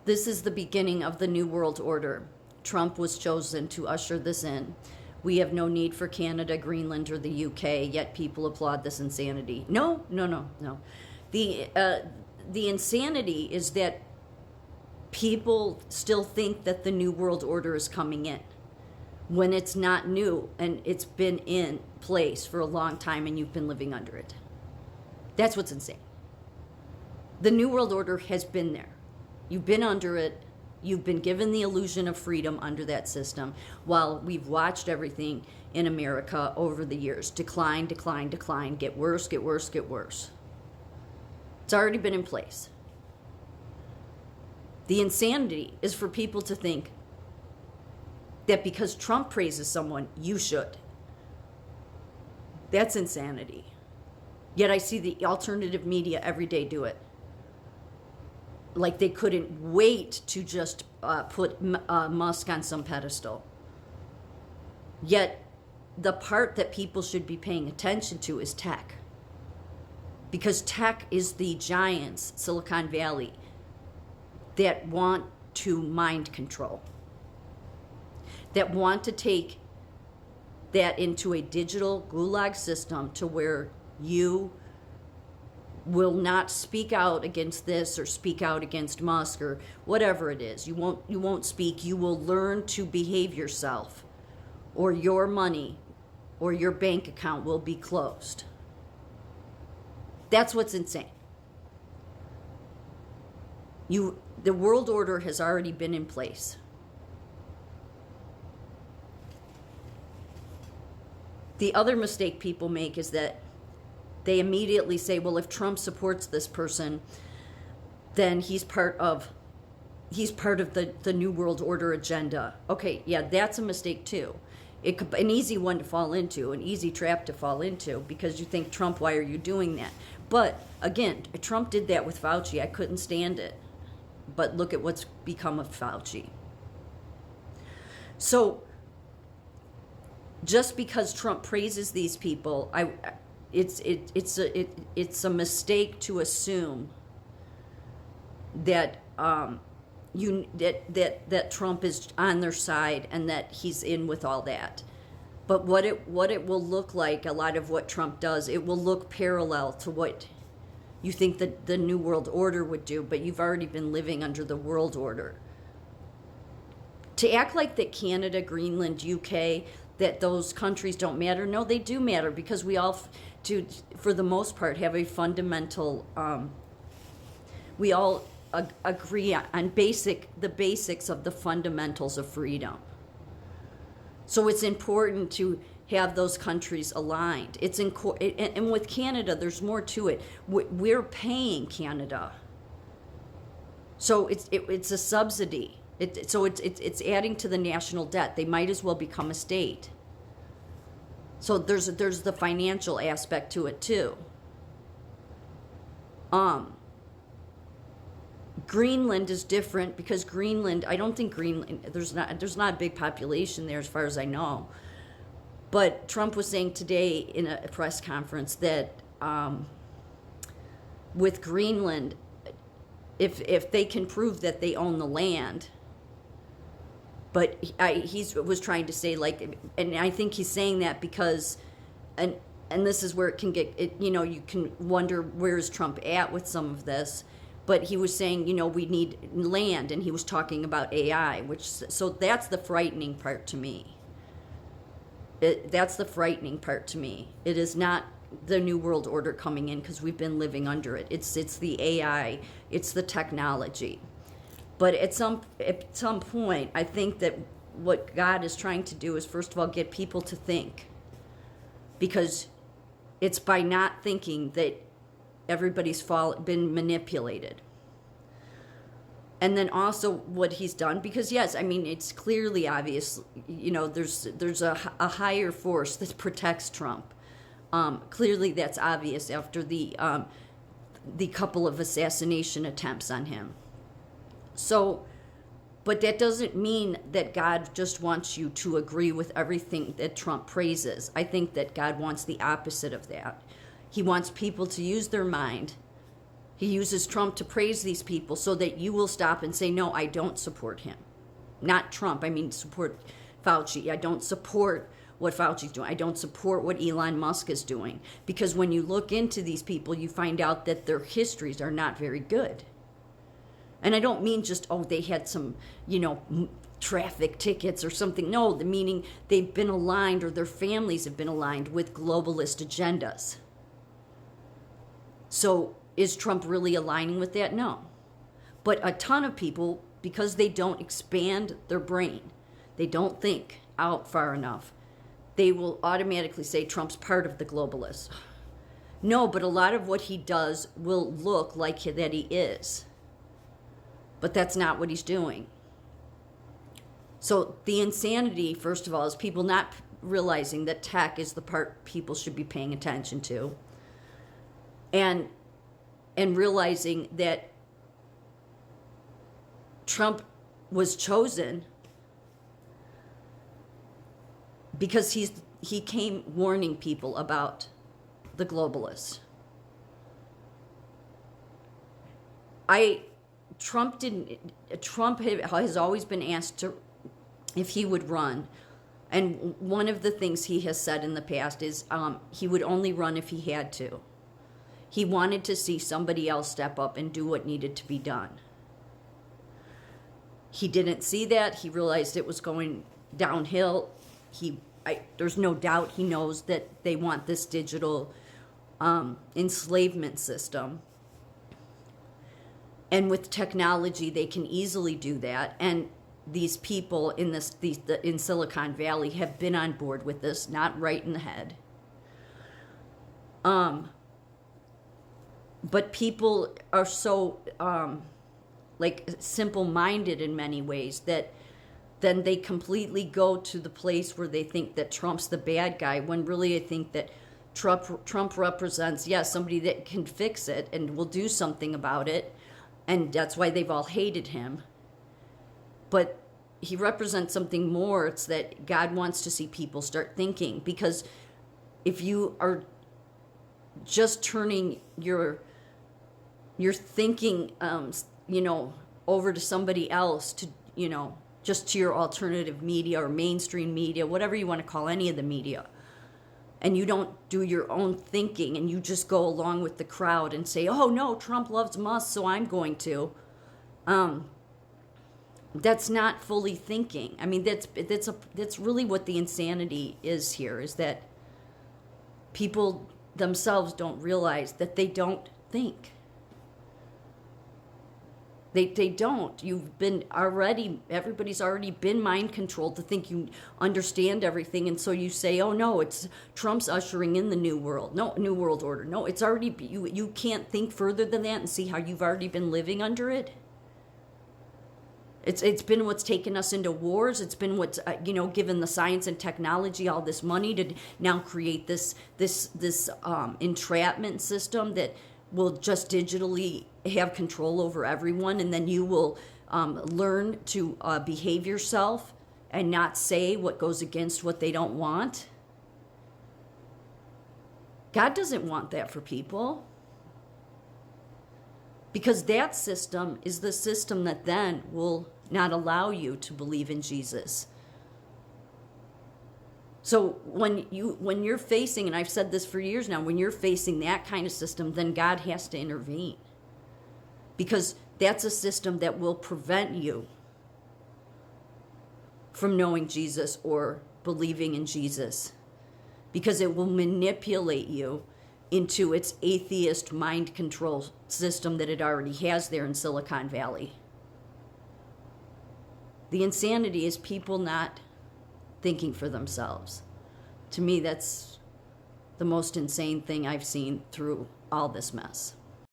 This is the beginning of the New World Order. Trump was chosen to usher this in. We have no need for Canada, Greenland, or the UK, yet people applaud this insanity. No, no, no, no. The insanity is that people still think that the New World Order is coming in when it's not new and it's been in place for a long time and you've been living under it. That's what's insane. The New World Order has been there. You've been under it. You've been given the illusion of freedom under that system while we've watched everything in America over the years decline, decline, decline, get worse, get worse, get worse. It's already been in place. The insanity is for people to think that because Trump praises someone, you should. That's insanity. Yet I see the alternative media every day do it. Like they couldn't wait to just put Musk on some pedestal. Yet the part that people should be paying attention to is tech. Because tech is the giants, Silicon Valley, that want to mind control, that want to take that into a digital gulag system to where you will not speak out against this or speak out against Musk or whatever it is. You won't speak. You will learn to behave yourself, or your money or your bank account will be closed. That's what's insane. The world order has already been in place. The other mistake people make is that they immediately say, well, if Trump supports this person, then he's part of the New World Order agenda. Okay, yeah, that's a mistake too. An easy one to fall into, an easy trap to fall into, because you think, Trump, why are you doing that? But again, Trump did that with Fauci. I couldn't stand it. But look at what's become of Fauci. So just because Trump praises these people, it's a mistake to assume that that Trump is on their side and that he's in with all that. But what it will look like, a lot of what Trump does, it will look parallel to what you think that the New World Order would do, but you've already been living under the world order. To act like that Canada, Greenland, UK, that those countries don't matter, no, they do matter, because we all, for the most part, have a fundamental, we all agree on the basics of the fundamentals of freedom. So it's important to have those countries aligned. And with Canada, there's more to it. We're paying Canada, so it's a subsidy. So it's adding to the national debt. They might as well become a state. So there's the financial aspect to it too. Greenland is different because Greenland, I don't think Greenland, there's not a big population there as far as I know. But Trump was saying today in a press conference that with Greenland, if they can prove that they own the land, but he was trying to say, like, and I think he's saying that because, and this is where it can get, you can wonder where is Trump at with some of this. But he was saying, we need land, and he was talking about AI, so that's the frightening part to me. That's the frightening part to me. It is not the New World Order coming in because we've been living under it. It's the AI, it's the technology. But at some point, I think that what God is trying to do is, first of all, get people to think. Because it's by not thinking that everybody's been manipulated. And then also what he's done, because yes, I mean, it's clearly obvious, there's a higher force that protects Trump. Clearly that's obvious after the couple of assassination attempts on him. So, but that doesn't mean that God just wants you to agree with everything that Trump praises. I think that God wants the opposite of that. He wants people to use their mind He uses Trump to praise these people so that you will stop and say, no, I don't support him. Not Trump, I mean support Fauci. I don't support what Fauci's doing. I don't support what Elon Musk is doing. Because when you look into these people, you find out that their histories are not very good. And I don't mean just, oh, they had some, traffic tickets or something. No, the meaning they've been aligned, or their families have been aligned with globalist agendas. So is Trump really aligning with that? No. But a ton of people, because they don't expand their brain, they don't think out far enough, they will automatically say Trump's part of the globalists. No, but a lot of what he does will look like that he is. But that's not what he's doing. So the insanity, first of all, is people not realizing that tech is the part people should be paying attention to. And realizing that Trump was chosen because he came warning people about the globalists. Trump has always been asked if he would run. And one of the things he has said in the past is he would only run if he had to. He wanted to see somebody else step up and do what needed to be done. He didn't see that. He realized it was going downhill. There's no doubt he knows that they want this digital enslavement system. And with technology, they can easily do that. And these people in Silicon Valley have been on board with this, not right in the head. But people are so simple-minded in many ways that then they completely go to the place where they think that Trump's the bad guy, when really I think that Trump represents, somebody that can fix it and will do something about it, and that's why they've all hated him. But he represents something more. It's that God wants to see people start thinking, because if you are just turning your thinking, over to somebody else, to, just to your alternative media or mainstream media, whatever you want to call any of the media, and you don't do your own thinking and you just go along with the crowd and say, oh no, Trump loves Musk, so I'm going to. That's not fully thinking. I mean, that's really what the insanity is here, is that people themselves don't realize that they don't think. They don't. Everybody's already been mind controlled to think you understand everything. And so you say, oh no, it's Trump's ushering in the new world. No, new world order. No, it's already, you can't think further than that and see how you've already been living under it. It's been what's taken us into wars. It's been what's, given the science and technology all this money to now create this entrapment system that will just digitally have control over everyone, and then you will learn to behave yourself and not say what goes against what they don't want. God doesn't want that for people, because that system is the system that then will not allow you to believe in Jesus. So when you're facing, and I've said this for years now, when you're facing that kind of system, then God has to intervene, because that's a system that will prevent you from knowing Jesus or believing in Jesus, because it will manipulate you into its atheist mind control system that it already has there in Silicon Valley. The insanity is people not thinking for themselves. To me, that's the most insane thing I've seen through all this mess.